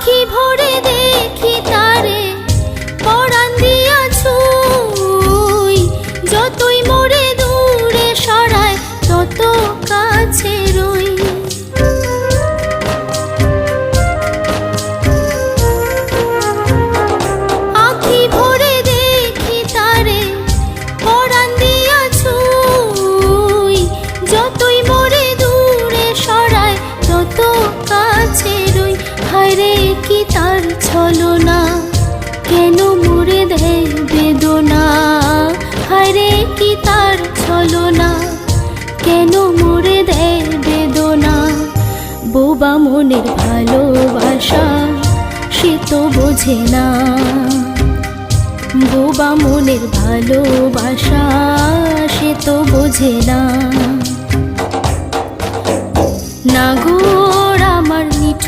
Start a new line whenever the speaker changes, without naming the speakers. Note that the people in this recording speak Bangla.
আখি ভরে দেখি তারে পরাণ দিয়া ছুঁই, যতই মোরে দূরে সরায় তত কাছে রই। আখি ভরে দেখি তারে পরাণ দিয়া ছুঁই, যতই মোরে দূরে সরায় তত কাছে রই। হায়রে কি তার ছলনা, কেন মোরে দেয় বেদনা। হায়রে কি তার ছলনা, কেন মোরে দেয় বেদনা। বোবা মনের ভালোবাসা সে তো বোঝে না, বোবা মনের ভালোবাসা সে তো বোঝে না। নাগর আমার নিঠুর